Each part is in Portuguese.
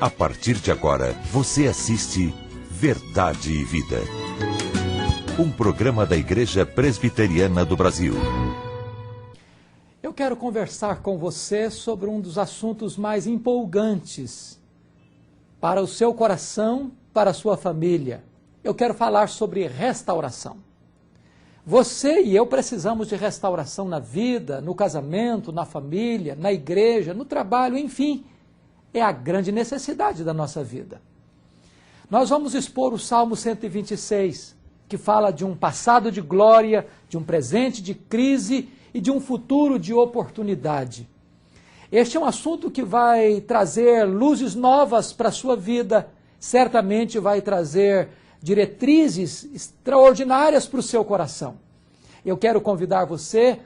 A partir de agora, você assiste Verdade e Vida. Um programa da Igreja Presbiteriana do Brasil. Eu quero conversar com você sobre um dos assuntos mais empolgantes para o seu coração, para a sua família. Eu quero falar sobre restauração. Você e eu precisamos de restauração na vida, no casamento, na família, na igreja, no trabalho, enfim. É a grande necessidade da nossa vida. Nós vamos expor o Salmo 126, que fala de um passado de glória, de um presente de crise e de um futuro de oportunidade. Este é um assunto que vai trazer luzes novas para a sua vida, certamente vai trazer diretrizes extraordinárias para o seu coração. Eu quero convidar você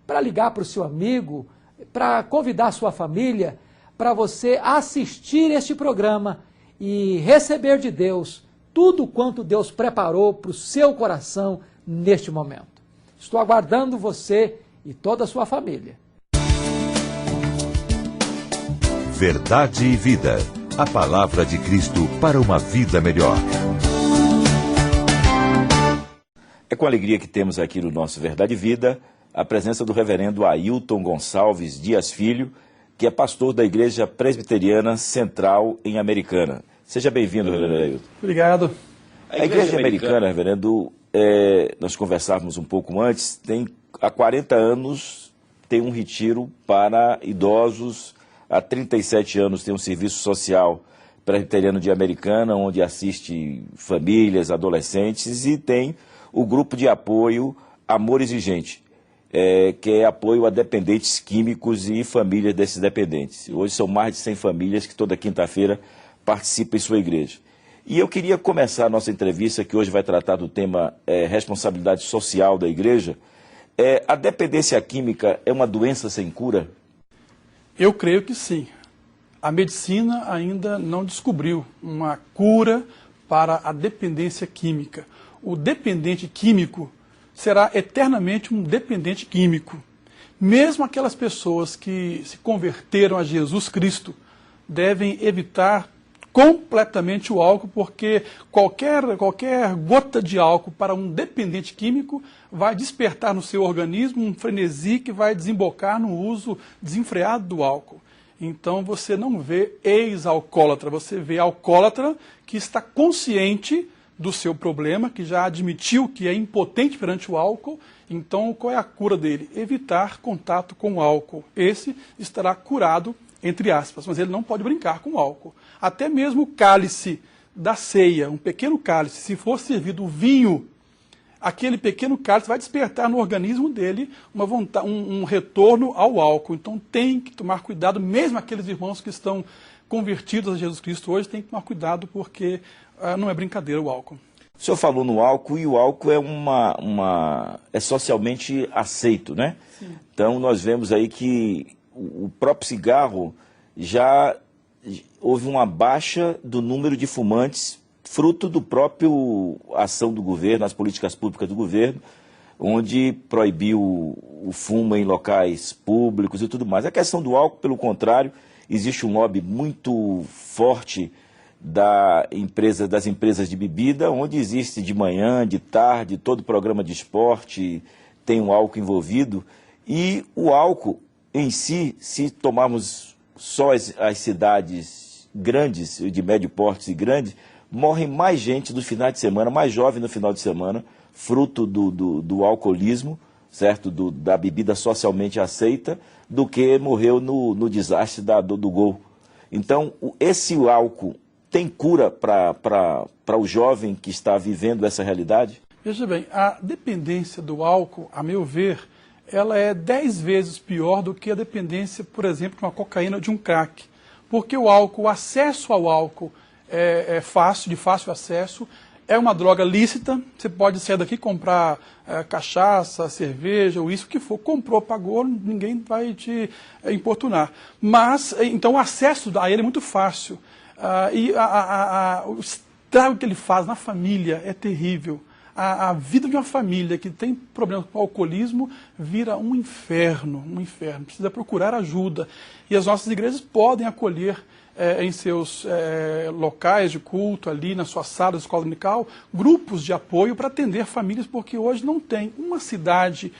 para ligar para o seu amigo, para convidar a sua família, para você assistir este programa e receber de Deus tudo quanto Deus preparou para o seu coração neste momento. Estou aguardando você e toda a sua família. Verdade e Vida. A palavra de Cristo para uma vida melhor. É com alegria que temos aqui no nosso Verdade e Vida a presença do reverendo Ailton Gonçalves Dias Filho, que é pastor da Igreja Presbiteriana Central em Americana. Seja bem-vindo, reverendo Ailton. Obrigado. A Igreja Americana, reverendo, nós conversávamos um pouco antes, há 40 anos tem um retiro para idosos, há 37 anos tem um serviço social presbiteriano de Americana, onde assiste famílias, adolescentes, e tem o grupo de apoio Amor Exigente, que é apoio a dependentes químicos e famílias desses dependentes. Hoje são mais de 100 famílias que toda quinta-feira participam em sua igreja. E eu queria começar a nossa entrevista, que hoje vai tratar do tema responsabilidade social da igreja. A dependência química é uma doença sem cura? Eu creio que sim. A medicina ainda não descobriu uma cura para a dependência química. O dependente químico será eternamente um dependente químico. Mesmo aquelas pessoas que se converteram a Jesus Cristo devem evitar completamente o álcool, porque qualquer gota de álcool para um dependente químico vai despertar no seu organismo um frenesi que vai desembocar no uso desenfreado do álcool. Então você não vê ex-alcoólatra, você vê alcoólatra que está consciente do seu problema, que já admitiu que é impotente perante o álcool. Então qual é a cura dele? Evitar contato com o álcool. Esse estará curado, entre aspas, mas ele não pode brincar com o álcool. Até mesmo o cálice da ceia, um pequeno cálice, se for servido vinho, aquele pequeno cálice vai despertar no organismo dele um retorno ao álcool. Então tem que tomar cuidado, mesmo aqueles irmãos que estão convertidos a Jesus Cristo hoje, tem que tomar cuidado, porque não é brincadeira o álcool. O senhor falou no álcool, e o álcool é socialmente aceito, né? Sim. Então nós vemos aí que o próprio cigarro já houve uma baixa do número de fumantes, fruto do próprio ação do governo, as políticas públicas do governo, onde proibiu o fumo em locais públicos e tudo mais. A questão do álcool, pelo contrário, existe um lobby muito forte das empresas de bebida, onde existe de manhã, de tarde, todo programa de esporte tem um álcool envolvido. E o álcool em si, se tomarmos só as cidades grandes, de médio porte e grandes, morrem mais gente no final de semana, mais jovem no final de semana, fruto do alcoolismo, certo? Da bebida socialmente aceita, do que morreu no desastre do Gol. Então, esse álcool tem cura para o jovem que está vivendo essa realidade? Veja bem, a dependência do álcool, a meu ver, ela é 10 vezes pior do que a dependência, por exemplo, de uma cocaína ou de um crack. Porque o álcool, o acesso ao álcool é fácil, de fácil acesso, é uma droga lícita, você pode sair daqui e comprar cachaça, cerveja, ou isso que for, comprou, pagou, ninguém vai te importunar. Mas, então, o acesso a ele é muito fácil. O estrago que ele faz na família é terrível. A vida de uma família que tem problemas com o alcoolismo vira um inferno, precisa procurar ajuda. E as nossas igrejas podem acolher em seus locais de culto, ali na sua sala de escola dominical, grupos de apoio para atender famílias, porque hoje não tem uma cidade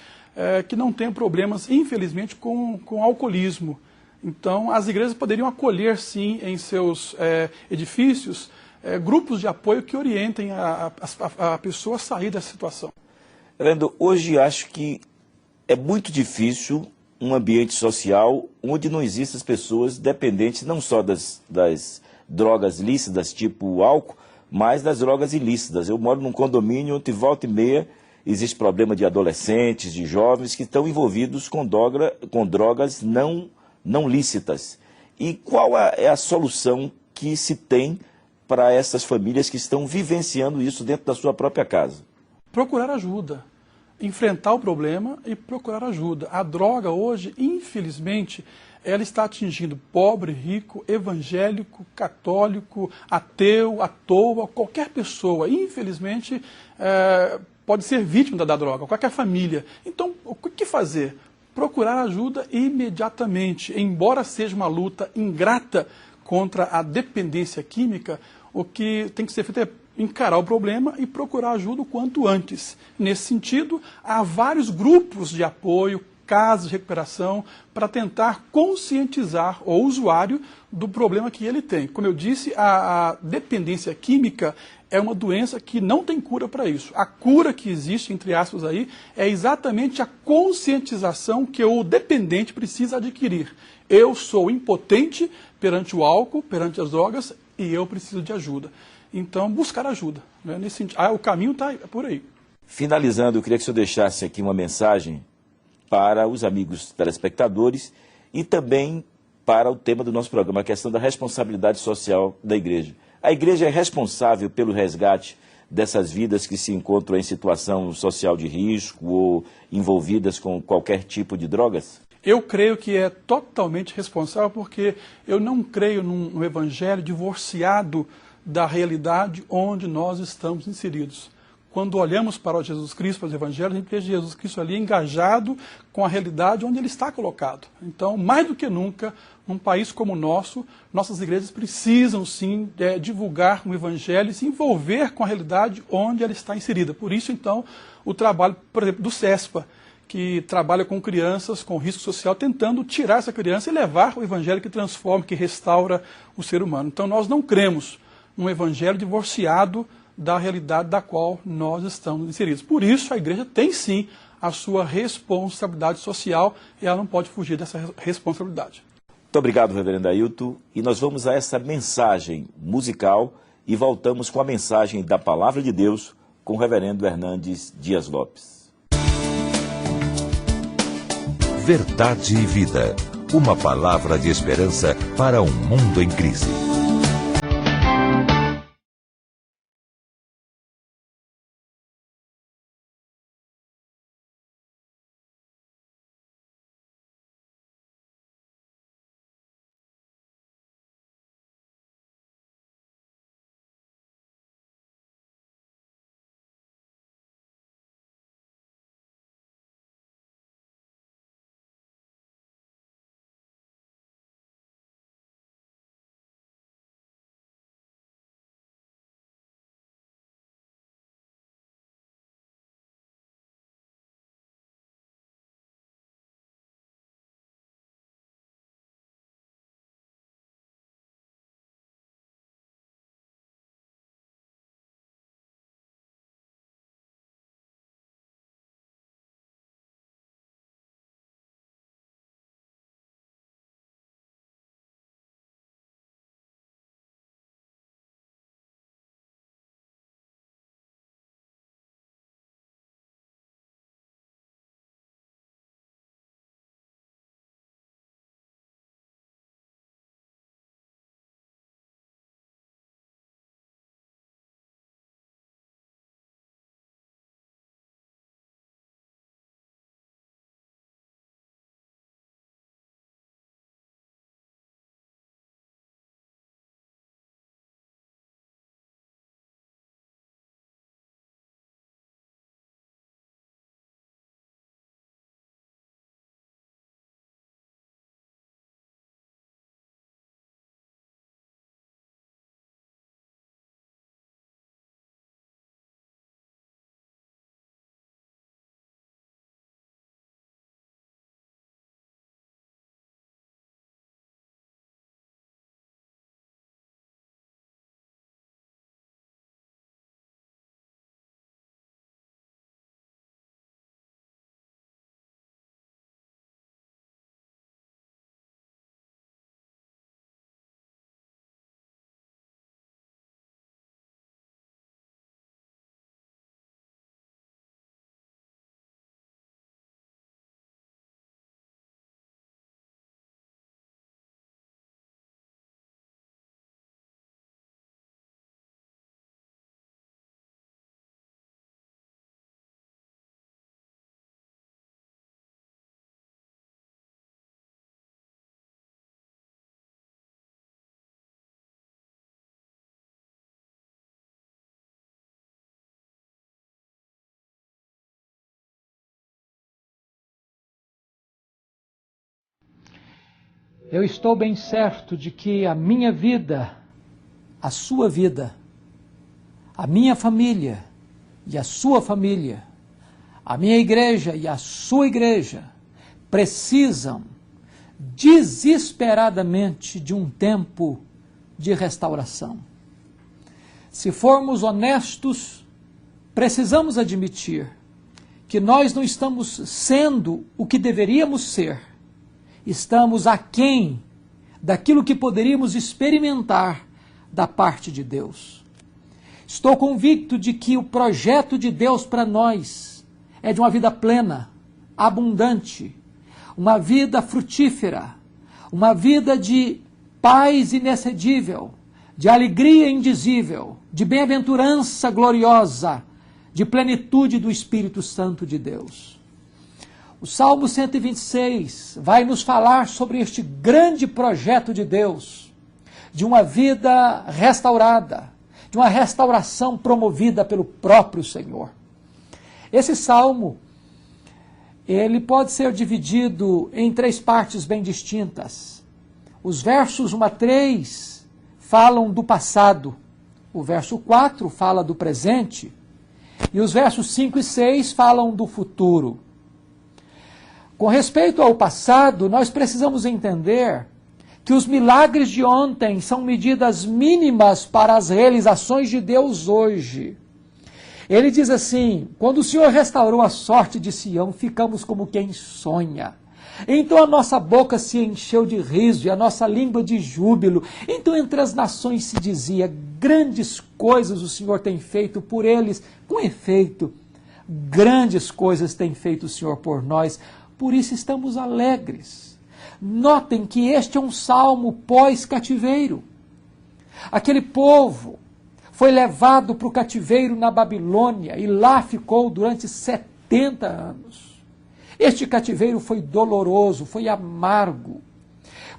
que não tenha problemas, infelizmente, com alcoolismo. Então, as igrejas poderiam acolher, sim, em seus edifícios, grupos de apoio que orientem a pessoa a sair dessa situação. Reverendo, hoje acho que é muito difícil um ambiente social onde não existem as pessoas dependentes não só das drogas lícitas, tipo álcool, mas das drogas ilícitas. Eu moro num condomínio onde volta e meia existe problema de adolescentes, de jovens que estão envolvidos com drogas não lícitas. E qual é a solução que se tem para essas famílias que estão vivenciando isso dentro da sua própria casa? Procurar ajuda. Enfrentar o problema e procurar ajuda. A droga hoje, infelizmente, ela está atingindo pobre, rico, evangélico, católico, ateu, à toa, qualquer pessoa, infelizmente, pode ser vítima da droga, qualquer família. Então, o que fazer? Procurar ajuda imediatamente. Embora seja uma luta ingrata contra a dependência química, o que tem que ser feito é encarar o problema e procurar ajuda o quanto antes. Nesse sentido, há vários grupos de apoio, casas de recuperação, para tentar conscientizar o usuário do problema que ele tem. Como eu disse, a dependência química é uma doença que não tem cura para isso. A cura que existe, entre aspas, aí, é exatamente a conscientização que o dependente precisa adquirir. Eu sou impotente perante o álcool, perante as drogas, e eu preciso de ajuda. Então, buscar ajuda. Né? Nesse sentido, o caminho está por aí. Finalizando, eu queria que o senhor deixasse aqui uma mensagem para os amigos telespectadores e também para o tema do nosso programa, a questão da responsabilidade social da igreja. A igreja é responsável pelo resgate dessas vidas que se encontram em situação social de risco ou envolvidas com qualquer tipo de drogas? Eu creio que é totalmente responsável, porque eu não creio num evangelho divorciado da realidade onde nós estamos inseridos. Quando olhamos para o Jesus Cristo, para os evangelhos, a gente vê Jesus Cristo ali engajado com a realidade onde ele está colocado. Então, mais do que nunca, num país como o nosso, nossas igrejas precisam sim divulgar o evangelho e se envolver com a realidade onde ela está inserida. Por isso, então, o trabalho, por exemplo, do CESPA, que trabalha com crianças com risco social, tentando tirar essa criança e levar o evangelho que transforma, que restaura o ser humano. Então, nós não cremos num evangelho divorciado da realidade da qual nós estamos inseridos. Por isso, a igreja tem sim a sua responsabilidade social e ela não pode fugir dessa responsabilidade. Muito obrigado, reverendo Ailton. E nós vamos a essa mensagem musical e voltamos com a mensagem da Palavra de Deus com o reverendo Hernandes Dias Lopes. Verdade e Vida. Uma palavra de esperança para um mundo em crise. Eu estou bem certo de que a minha vida, a sua vida, a minha família e a sua família, a minha igreja e a sua igreja precisam desesperadamente de um tempo de restauração. Se formos honestos, precisamos admitir que nós não estamos sendo o que deveríamos ser. Estamos aquém daquilo que poderíamos experimentar da parte de Deus. Estou convicto de que o projeto de Deus para nós é de uma vida plena, abundante, uma vida frutífera, uma vida de paz inexcedível, de alegria indizível, de bem-aventurança gloriosa, de plenitude do Espírito Santo de Deus. O Salmo 126 vai nos falar sobre este grande projeto de Deus, de uma vida restaurada, de uma restauração promovida pelo próprio Senhor. Esse salmo, ele pode ser dividido em 3 partes bem distintas. Os versos 1 a 3 falam do passado, o verso 4 fala do presente, e os versos 5 e 6 falam do futuro. Com respeito ao passado, nós precisamos entender que os milagres de ontem são medidas mínimas para as realizações de Deus hoje. Ele diz assim: quando o Senhor restaurou a sorte de Sião, ficamos como quem sonha. Então a nossa boca se encheu de riso e a nossa língua de júbilo. Então entre as nações se dizia: grandes coisas o Senhor tem feito por eles. Com efeito, grandes coisas tem feito o Senhor por nós. Por isso estamos alegres. Notem que este é um salmo pós-cativeiro. Aquele povo foi levado para o cativeiro na Babilônia e lá ficou durante 70 anos. Este cativeiro foi doloroso, foi amargo,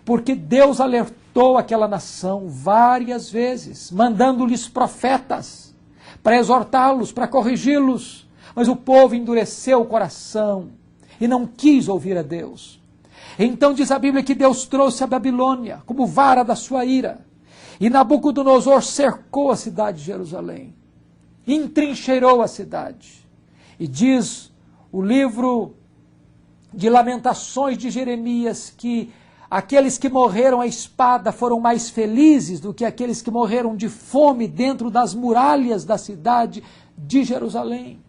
porque Deus alertou aquela nação várias vezes, mandando-lhes profetas para exortá-los, para corrigi-los, mas o povo endureceu o coração e não quis ouvir a Deus. Então diz a Bíblia que Deus trouxe a Babilônia como vara da sua ira, e Nabucodonosor cercou a cidade de Jerusalém, entrincheirou a cidade. E diz o livro de Lamentações de Jeremias que aqueles que morreram à espada foram mais felizes do que aqueles que morreram de fome dentro das muralhas da cidade de Jerusalém.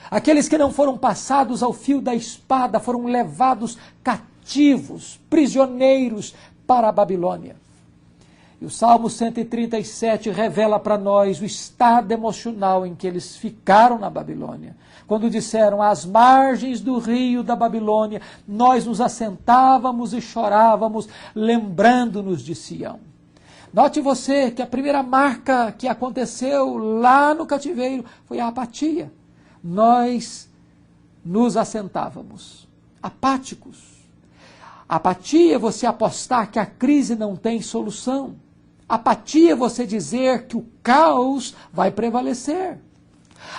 Aqueles que não foram passados ao fio da espada foram levados cativos, prisioneiros para a Babilônia. E o Salmo 137 revela para nós o estado emocional em que eles ficaram na Babilônia. Quando disseram: às margens do rio da Babilônia, nós nos assentávamos e chorávamos, lembrando-nos de Sião. Note você que a primeira marca que aconteceu lá no cativeiro foi a apatia. Nós nos assentávamos, apáticos. Apatia é você apostar que a crise não tem solução. Apatia é você dizer que o caos vai prevalecer.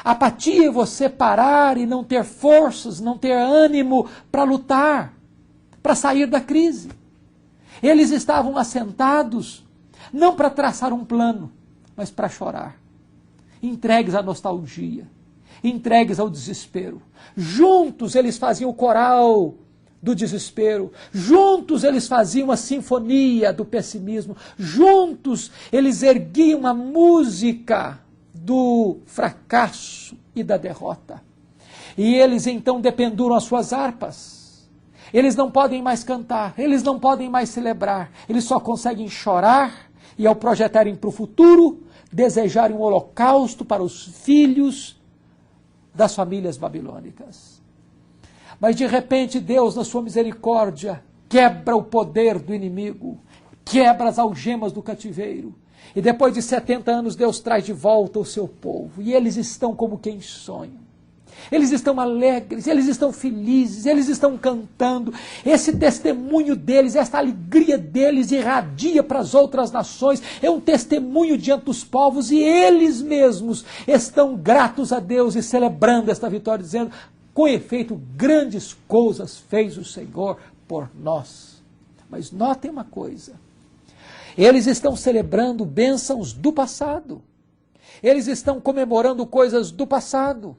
Apatia é você parar e não ter forças, não ter ânimo para lutar, para sair da crise. Eles estavam assentados, não para traçar um plano, mas para chorar. Entregues à nostalgia, entregues ao desespero. Juntos eles faziam o coral do desespero. Juntos eles faziam a sinfonia do pessimismo. Juntos eles erguiam a música do fracasso e da derrota. E eles então dependuram as suas harpas. Eles não podem mais cantar, eles não podem mais celebrar, eles só conseguem chorar e, ao projetarem para o futuro, desejarem um holocausto para os filhos das famílias babilônicas. Mas de repente Deus, na sua misericórdia, quebra o poder do inimigo, quebra as algemas do cativeiro. E depois de 70 anos Deus traz de volta o seu povo. E eles estão como quem sonha. Eles estão alegres, eles estão felizes, eles estão cantando. Esse testemunho deles, essa alegria deles irradia para as outras nações. É um testemunho diante dos povos e eles mesmos estão gratos a Deus e celebrando esta vitória, dizendo: com efeito, grandes coisas fez o Senhor por nós. Mas notem uma coisa, eles estão celebrando bênçãos do passado, eles estão comemorando coisas do passado,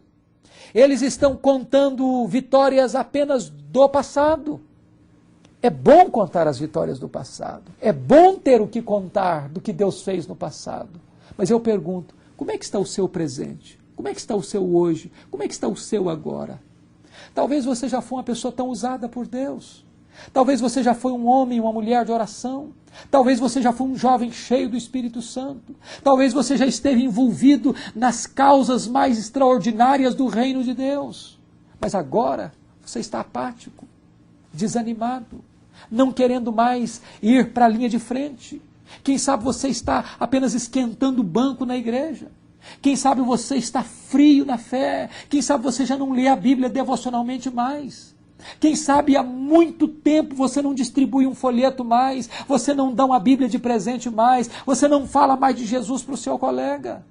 eles estão contando vitórias apenas do passado. É bom contar as vitórias do passado, é bom ter o que contar do que Deus fez no passado, mas eu pergunto, como é que está o seu presente? Como é que está o seu hoje? Como é que está o seu agora? Talvez você já foi uma pessoa tão usada por Deus. Talvez você já foi um homem, uma mulher de oração. Talvez você já foi um jovem cheio do Espírito Santo. Talvez você já esteve envolvido nas causas mais extraordinárias do reino de Deus. Mas agora você está apático, desanimado, não querendo mais ir para a linha de frente. Quem sabe você está apenas esquentando o banco na igreja. Quem sabe você está frio na fé. Quem sabe você já não lê a Bíblia devocionalmente mais. Quem sabe há muito tempo você não distribui um folheto mais, você não dá uma Bíblia de presente mais, você não fala mais de Jesus para o seu colega.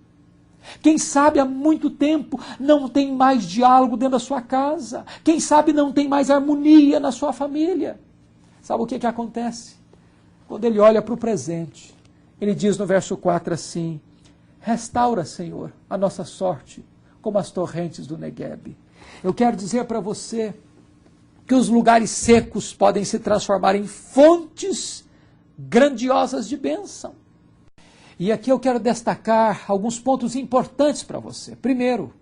Quem sabe há muito tempo não tem mais diálogo dentro da sua casa. Quem sabe não tem mais harmonia na sua família. Sabe o que acontece? Quando ele olha para o presente, ele diz no verso 4 assim: restaura, Senhor, a nossa sorte, como as torrentes do Neguebe. Eu quero dizer para você que os lugares secos podem se transformar em fontes grandiosas de bênção. E aqui eu quero destacar alguns pontos importantes para você. Primeiro,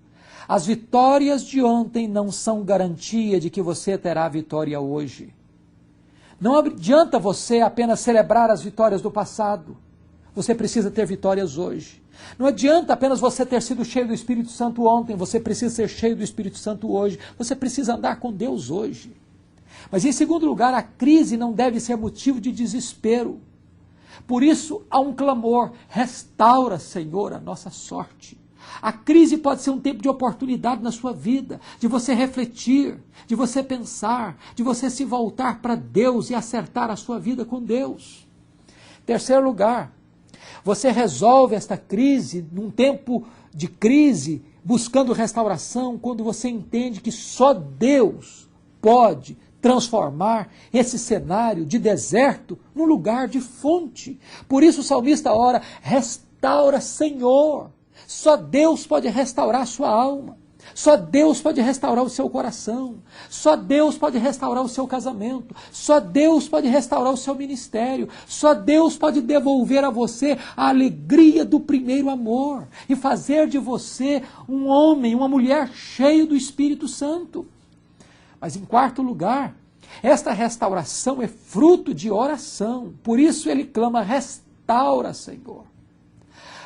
as vitórias de ontem não são garantia de que você terá vitória hoje. Não adianta você apenas celebrar as vitórias do passado. Você precisa ter vitórias hoje. Não adianta apenas você ter sido cheio do Espírito Santo ontem, você precisa ser cheio do Espírito Santo hoje. Você precisa andar com Deus hoje. Mas em segundo lugar, a crise não deve ser motivo de desespero. Por isso há um clamor: restaura, Senhor, a nossa sorte. A crise pode ser um tempo de oportunidade na sua vida, de você refletir, de você pensar, de você se voltar para Deus e acertar a sua vida com Deus. Terceiro lugar, você resolve esta crise, num tempo de crise, buscando restauração, quando você entende que só Deus pode transformar esse cenário de deserto num lugar de fonte. Por isso o salmista ora: restaura, Senhor. Só Deus pode restaurar a sua alma. Só Deus pode restaurar o seu coração. Só Deus pode restaurar o seu casamento. Só Deus pode restaurar o seu ministério. Só Deus pode devolver a você a alegria do primeiro amor e fazer de você um homem, uma mulher cheio do Espírito Santo. Mas em quarto lugar, esta restauração é fruto de oração. Por isso ele clama: restaura, Senhor.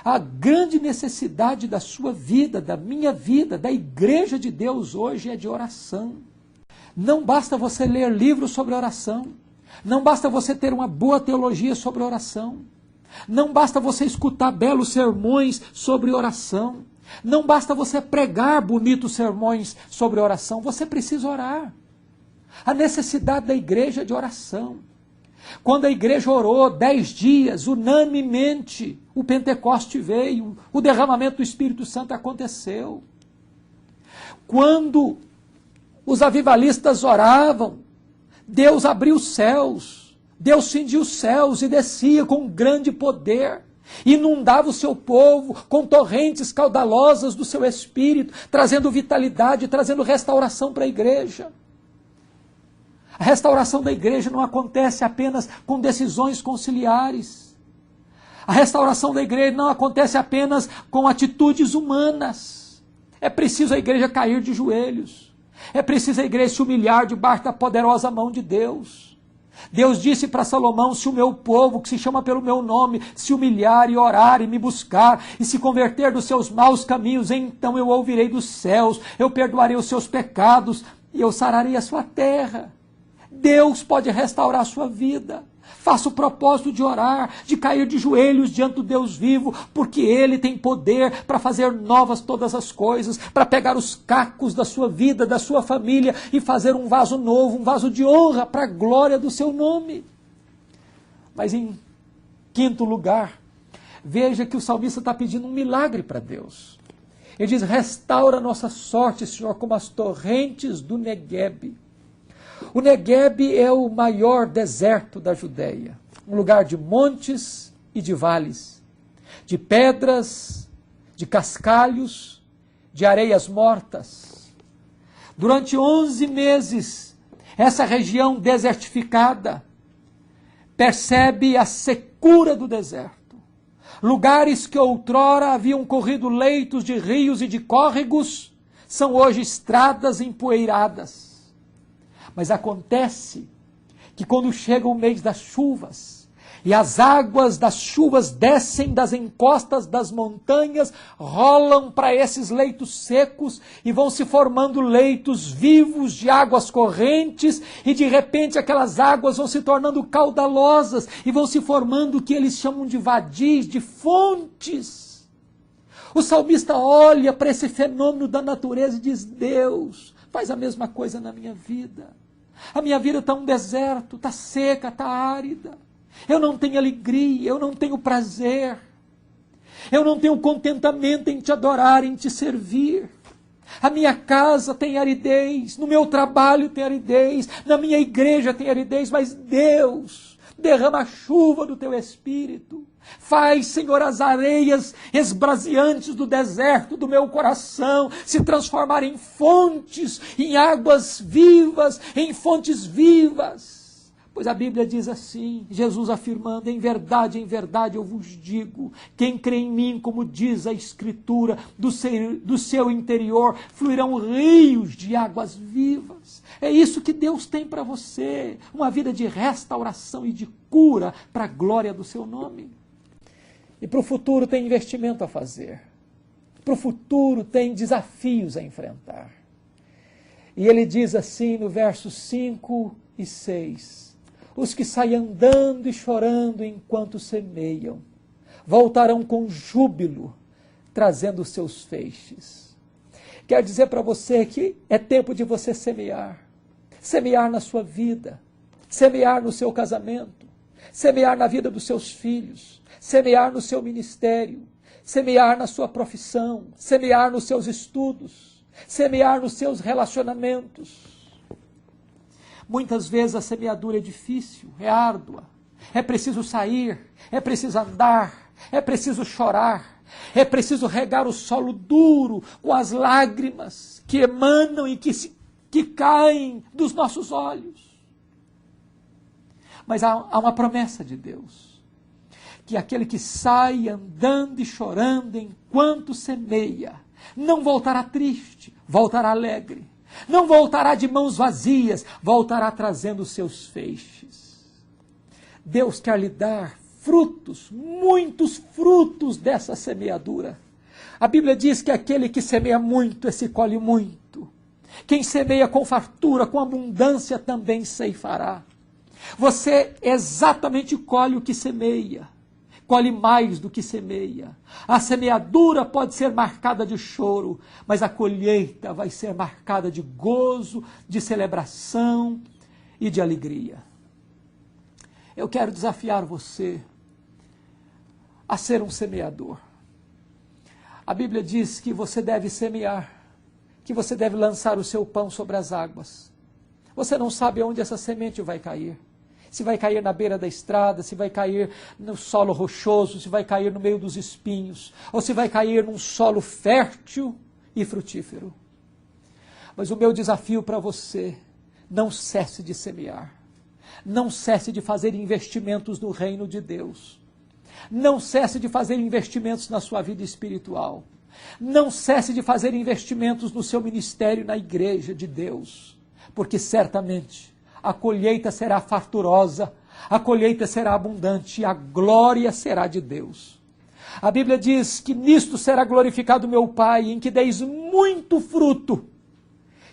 A grande necessidade da sua vida, da minha vida, da igreja de Deus hoje é de oração. Não basta você ler livros sobre oração. Não basta você ter uma boa teologia sobre oração. Não basta você escutar belos sermões sobre oração. Não basta você pregar bonitos sermões sobre oração. Você precisa orar. A necessidade da igreja é de oração. Quando a igreja orou 10 dias, unanimemente, o Pentecoste veio, o derramamento do Espírito Santo aconteceu. Quando os avivalistas oravam, Deus abriu os céus, Deus cindiu os céus e descia com grande poder, inundava o seu povo com torrentes caudalosas do seu Espírito, trazendo vitalidade, trazendo restauração para a igreja. A restauração da igreja não acontece apenas com decisões conciliares. A restauração da igreja não acontece apenas com atitudes humanas. É preciso a igreja cair de joelhos. É preciso a igreja se humilhar debaixo da poderosa mão de Deus. Deus disse para Salomão: se o meu povo, que se chama pelo meu nome, se humilhar e orar e me buscar e se converter dos seus maus caminhos, então eu ouvirei dos céus, eu perdoarei os seus pecados e eu sararei a sua terra. Deus pode restaurar a sua vida. Faça o propósito de orar, de cair de joelhos diante do Deus vivo, porque Ele tem poder para fazer novas todas as coisas, para pegar os cacos da sua vida, da sua família e fazer um vaso novo, um vaso de honra para a glória do seu nome. Mas em quinto lugar, veja que o salmista está pedindo um milagre para Deus. Ele diz: restaura a nossa sorte, Senhor, como as torrentes do Neguebe. O Negueb é o maior deserto da Judéia, um lugar de montes e de vales, de pedras, de cascalhos, de areias mortas. Durante 11 meses, essa região desertificada percebe a secura do deserto. Lugares que outrora haviam corrido leitos de rios e de córregos, são hoje estradas empoeiradas. Mas acontece que quando chega o mês das chuvas, e as águas das chuvas descem das encostas das montanhas, rolam para esses leitos secos e vão se formando leitos vivos de águas correntes, e de repente aquelas águas vão se tornando caudalosas e vão se formando o que eles chamam de vadis, de fontes. O salmista olha para esse fenômeno da natureza e diz: Deus, faz a mesma coisa na minha vida. A minha vida está um deserto, está seca, está árida. Eu não tenho alegria, eu não tenho prazer, eu não tenho contentamento em te adorar, em te servir. A minha casa tem aridez, no meu trabalho tem aridez, na minha igreja tem aridez, mas Deus, derrama a chuva do teu Espírito. Faz, Senhor, as areias esbraseantes do deserto do meu coração se transformar em fontes, em águas vivas, em fontes vivas. Pois a Bíblia diz assim, Jesus afirmando: em verdade eu vos digo, quem crê em mim, como diz a Escritura, do seu interior fluirão rios de águas vivas. É isso que Deus tem para você, uma vida de restauração e de cura para a glória do seu nome. E para o futuro tem investimento a fazer, para o futuro tem desafios a enfrentar. E ele diz assim no versos 5 e 6, os que saem andando e chorando enquanto semeiam, voltarão com júbilo, trazendo os seus feixes. Quero dizer para você que é tempo de você semear. Semear na sua vida, semear no seu casamento, semear na vida dos seus filhos, semear no seu ministério, semear na sua profissão, semear nos seus estudos, semear nos seus relacionamentos. Muitas vezes a semeadura é difícil, é árdua, é preciso sair, é preciso andar, é preciso chorar, é preciso regar o solo duro com as lágrimas que emanam e que caem dos nossos olhos. Mas há uma promessa de Deus, que aquele que sai andando e chorando enquanto semeia, não voltará triste, voltará alegre. Não voltará de mãos vazias, voltará trazendo os seus feixes. Deus quer lhe dar frutos, muitos frutos dessa semeadura. A Bíblia diz que aquele que semeia muito, esse colhe muito. Quem semeia com fartura, com abundância, também ceifará. Você exatamente colhe o que semeia. Colhe mais do que semeia. A semeadura pode ser marcada de choro, mas a colheita vai ser marcada de gozo, de celebração e de alegria. Eu quero desafiar você a ser um semeador. A Bíblia diz que você deve semear, que você deve lançar o seu pão sobre as águas. Você não sabe onde essa semente vai cair. Se vai cair na beira da estrada, se vai cair no solo rochoso, se vai cair no meio dos espinhos, ou se vai cair num solo fértil e frutífero. Mas o meu desafio para você, não cesse de semear. Não cesse de fazer investimentos no reino de Deus. Não cesse de fazer investimentos na sua vida espiritual. Não cesse de fazer investimentos no seu ministério na igreja de Deus. Porque certamente a colheita será farturosa, a colheita será abundante e a glória será de Deus. A Bíblia diz que nisto será glorificado meu Pai, em que deis muito fruto.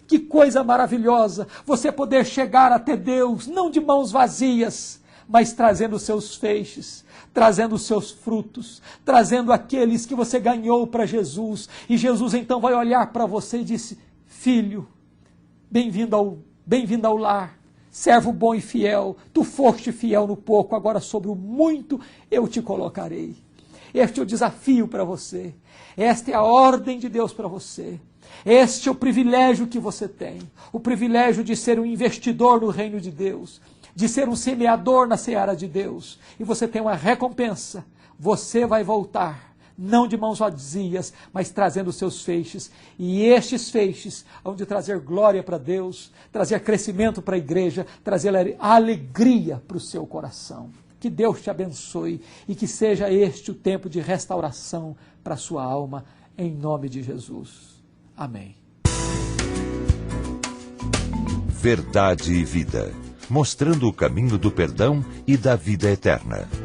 Que coisa maravilhosa você poder chegar até Deus, não de mãos vazias, mas trazendo os seus feixes, trazendo os seus frutos, trazendo aqueles que você ganhou para Jesus. E Jesus então vai olhar para você e disse: filho, bem-vindo ao lar. Servo bom e fiel, tu foste fiel no pouco, agora sobre o muito eu te colocarei. Este é o desafio para você. Esta é a ordem de Deus para você. Este é o privilégio que você tem, o privilégio de ser um investidor no reino de Deus, de ser um semeador na seara de Deus, e você tem uma recompensa. Você vai voltar, não de mãos vazias, mas trazendo os seus feixes, e estes feixes hão de trazer glória para Deus, trazer crescimento para a igreja, trazer alegria para o seu coração. Que Deus te abençoe e que seja este o tempo de restauração para a sua alma, em nome de Jesus. Amém. Verdade e Vida, mostrando o caminho do perdão e da vida eterna.